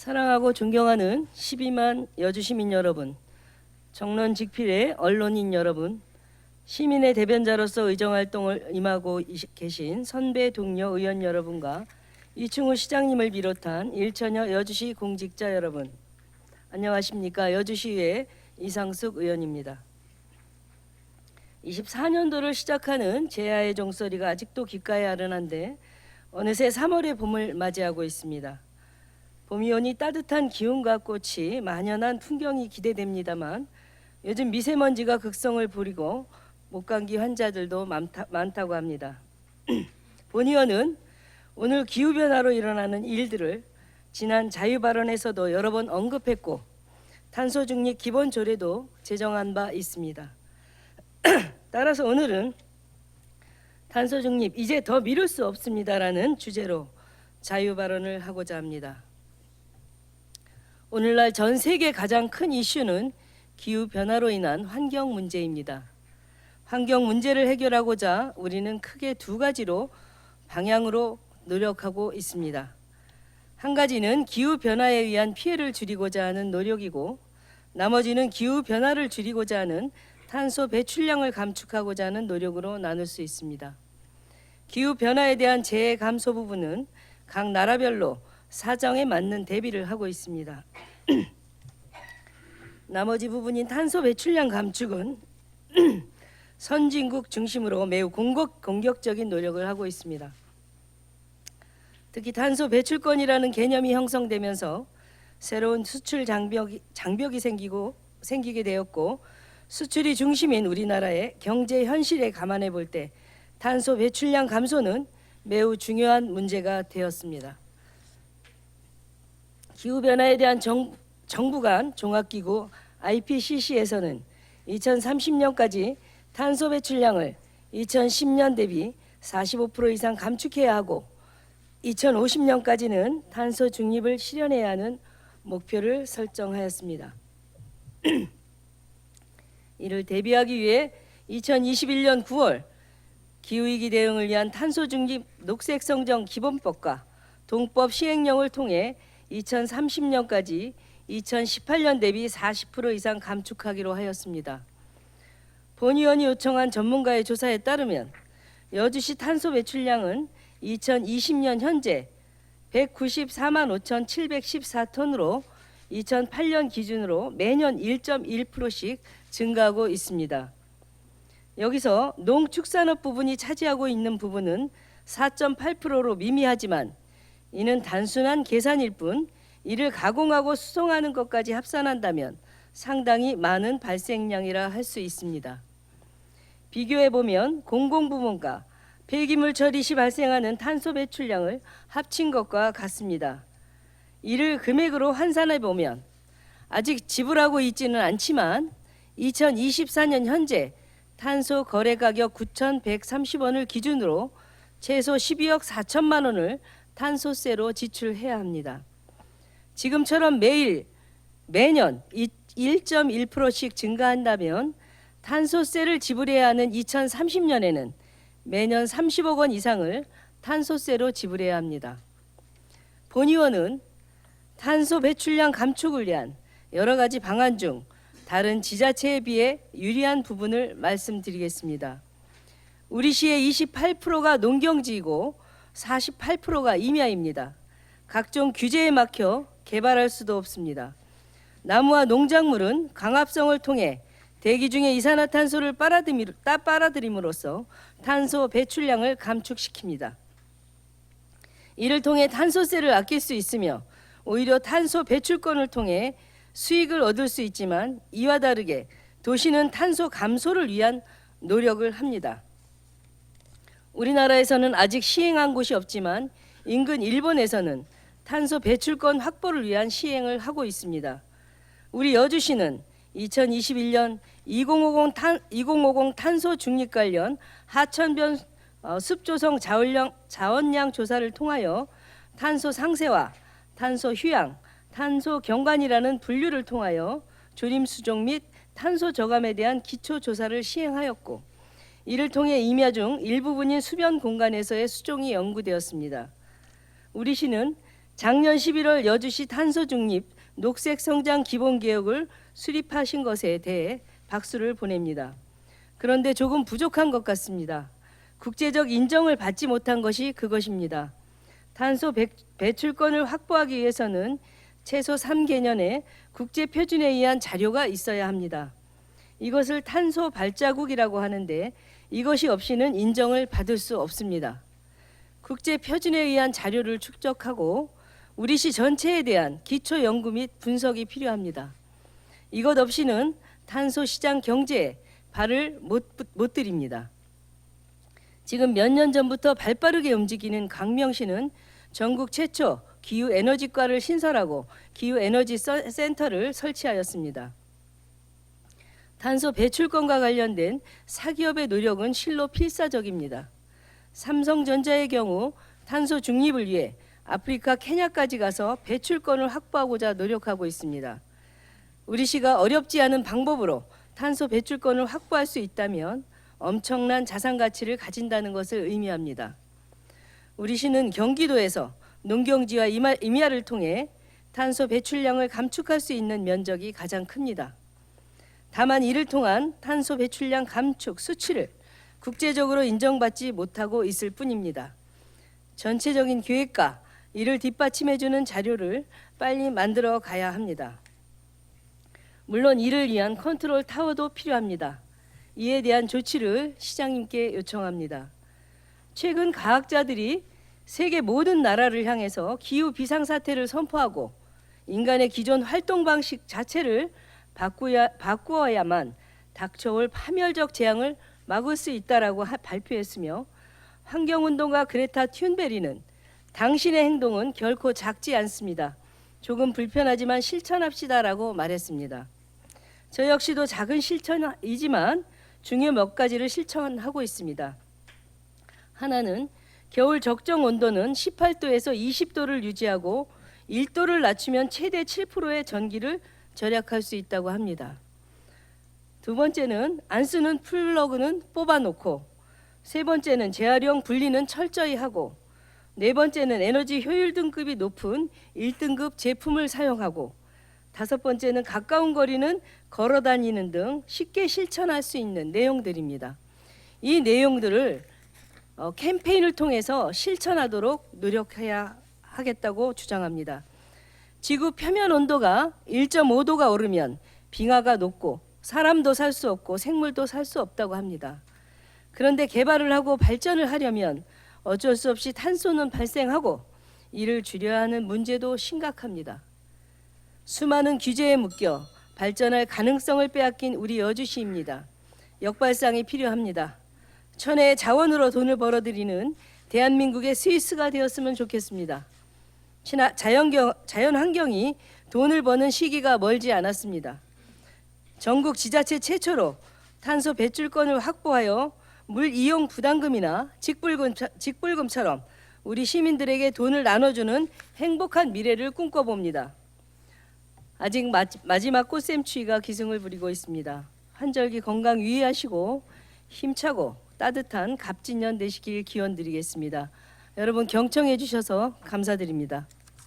사랑하고 존경하는 12만 여주 시민 여러분, 정론 직필의 언론인 여러분, 시민의 대변자로서 의정활동을 임하고 계신 선배 동료 의원 여러분과 이충우 시장님을 비롯한 일천여 여주시 공직자 여러분, 안녕하십니까. 여주시의 이상숙 의원입니다. 24년도를 시작하는 제야의 종소리가 아직도 귓가에 아른한데 어느새 3월의 봄을 맞이하고 있습니다. 봄이 오니 따뜻한 기운과 꽃이 만연한 풍경이 기대됩니다만 요즘 미세먼지가 극성을 부리고 목감기 환자들도 많다고 합니다. 본 의원은 오늘 기후변화로 일어나는 일들을 지난 자유발언에서도 여러 번 언급했고 탄소중립 기본조례도 제정한 바 있습니다. 따라서 오늘은 탄소중립 이제 더 미룰 수 없습니다라는 주제로 자유발언을 하고자 합니다. 오늘날 전 세계 가장 큰 이슈는 기후변화로 인한 환경 문제입니다. 환경 문제를 해결하고자 우리는 크게 두 가지로 방향으로 노력하고 있습니다. 한 가지는 기후변화에 의한 피해를 줄이고자 하는 노력이고 나머지는 기후변화를 줄이고자 하는 탄소 배출량을 감축하고자 하는 노력으로 나눌 수 있습니다. 기후변화에 대한 재해 감소 부분은 각 나라별로 사정에 맞는 대비를 하고 있습니다. 나머지 부분인 탄소 배출량 감축은 선진국 중심으로 매우 공격적인 노력을 하고 있습니다. 특히 탄소 배출권이라는 개념이 형성되면서 새로운 수출 장벽이 생기게 되었고 수출이 중심인 우리나라의 경제 현실에 감안해 볼 때 탄소 배출량 감소는 매우 중요한 문제가 되었습니다. 기후변화에 대한 정부 간 종합기구 IPCC에서는 2030년까지 탄소 배출량을 2010년 대비 45% 이상 감축해야 하고 2050년까지는 탄소 중립을 실현해야 하는 목표를 설정하였습니다. 이를 대비하기 위해 2021년 9월 기후위기 대응을 위한 탄소 중립 녹색성장 기본법과 동법 시행령을 통해 2030년까지 2018년 대비 40% 이상 감축하기로 하였습니다. 본 의원이 요청한 전문가의 조사에 따르면 여주시 탄소 배출량은 2020년 현재 194만 5,714톤으로 2008년 기준으로 매년 1.1%씩 증가하고 있습니다. 여기서 농축산업 부분이 차지하고 있는 부분은 4.8%로 미미하지만 이는 단순한 계산일 뿐 이를 가공하고 수송하는 것까지 합산한다면 상당히 많은 발생량이라 할 수 있습니다. 비교해 보면 공공부문과 폐기물 처리 시 발생하는 탄소 배출량을 합친 것과 같습니다. 이를 금액으로 환산해 보면 아직 지불하고 있지는 않지만 2024년 현재 탄소 거래 가격 9,130원을 기준으로 최소 12억 4천만 원을 탄소세로 지출해야 합니다. 지금처럼 매년 1.1%씩 증가한다면 탄소세를 지불해야 하는 2030년에는 매년 30억 원 이상을 탄소세로 지불해야 합니다. 본 의원은 탄소 배출량 감축을 위한 여러 가지 방안 중 다른 지자체에 비해 유리한 부분을 말씀드리겠습니다. 우리 시의 28%가 농경지이고 48%가 임야입니다. 각종 규제에 막혀 개발할 수도 없습니다. 나무와 농작물은 강압성을 통해 대기 중에 이산화탄소를 빨아들임으로써 탄소 배출량을 감축시킵니다. 이를 통해 탄소세를 아낄 수 있으며 오히려 탄소 배출권을 통해 수익을 얻을 수 있지만 이와 다르게 도시는 탄소 감소를 위한 노력을 합니다. 우리나라에서는 아직 시행한 곳이 없지만 인근 일본에서는 탄소 배출권 확보를 위한 시행을 하고 있습니다. 우리 여주시는 2021년 2050 탄소 중립 관련 하천변 숲조성 자원량 조사를 통하여 탄소 상쇄와 탄소 휴양, 탄소 경관이라는 분류를 통하여 조림 수종 및 탄소 저감에 대한 기초 조사를 시행하였고 이를 통해 임야 중 일부분인 수변 공간에서의 수종이 연구되었습니다. 우리 시는 작년 11월 여주시 탄소 중립 녹색 성장 기본 개혁을 수립하신 것에 대해 박수를 보냅니다. 그런데 조금 부족한 것 같습니다. 국제적 인정을 받지 못한 것이 그것입니다. 탄소 배출권을 확보하기 위해서는 최소 3개년의 국제 표준에 의한 자료가 있어야 합니다. 이것을 탄소 발자국이라고 하는데 이것이 없이는 인정을 받을 수 없습니다. 국제 표준에 의한 자료를 축적하고 우리 시 전체에 대한 기초 연구 및 분석이 필요합니다. 이것 없이는 탄소 시장 경제에 발을 못 들입니다. 지금 몇 년 전부터 발빠르게 움직이는 광명시는 전국 최초 기후에너지과를 신설하고 기후에너지 센터를 설치하였습니다. 탄소 배출권과 관련된 사기업의 노력은 실로 필사적입니다. 삼성전자의 경우 탄소 중립을 위해 아프리카 케냐까지 가서 배출권을 확보하고자 노력하고 있습니다. 우리 시가 어렵지 않은 방법으로 탄소 배출권을 확보할 수 있다면 엄청난 자산 가치를 가진다는 것을 의미합니다. 우리 시는 경기도에서 농경지와 임야를 통해 탄소 배출량을 감축할 수 있는 면적이 가장 큽니다. 다만 이를 통한 탄소 배출량 감축 수치를 국제적으로 인정받지 못하고 있을 뿐입니다. 전체적인 계획과 이를 뒷받침해주는 자료를 빨리 만들어 가야 합니다. 물론 이를 위한 컨트롤 타워도 필요합니다. 이에 대한 조치를 시장님께 요청합니다. 최근 과학자들이 세계 모든 나라를 향해서 기후 비상사태를 선포하고 인간의 기존 활동 방식 자체를 바꾸어야만 닥쳐올 파멸적 재앙을 막을 수 있다라고 발표했으며 환경운동가 그레타 튠베리는 당신의 행동은 결코 작지 않습니다. 조금 불편하지만 실천합시다라고 말했습니다. 저 역시도 작은 실천이지만 중요 몇 가지를 실천하고 있습니다. 하나는 겨울 적정 온도는 18도에서 20도를 유지하고 1도를 낮추면 최대 7%의 전기를 절약할 수 있다고 합니다. 두 번째는 안 쓰는 플러그는 뽑아놓고, 세 번째는 재활용 분리는 철저히 하고, 네 번째는 에너지 효율 등급이 높은 1등급 제품을 사용하고, 다섯 번째는 가까운 거리는 걸어 다니는 등 쉽게 실천할 수 있는 내용들입니다. 이 내용들을 캠페인을 통해서 실천하도록 노력해야 하겠다고 주장합니다. 지구 표면 온도가 1.5도가 오르면 빙하가 녹고 사람도 살 수 없고 생물도 살 수 없다고 합니다. 그런데 개발을 하고 발전을 하려면 어쩔 수 없이 탄소는 발생하고 이를 줄여야 하는 문제도 심각합니다. 수많은 규제에 묶여 발전할 가능성을 빼앗긴 우리 여주시입니다. 역발상이 필요합니다. 천혜의 자원으로 돈을 벌어들이는 대한민국의 스위스가 되었으면 좋겠습니다. 자연환경이 돈을 버는 시기가 멀지 않았습니다. 전국 지자체 최초로 탄소 배출권을 확보하여 물 이용 부담금이나 직불금처럼 우리 시민들에게 돈을 나눠주는 행복한 미래를 꿈꿔봅니다. 아직 마지막 꽃샘추위가 기승을 부리고 있습니다. 환절기 건강 유의하시고 힘차고 따뜻한 갑진년 되시길 기원드리겠습니다. 여러분 경청해 주셔서 감사드립니다.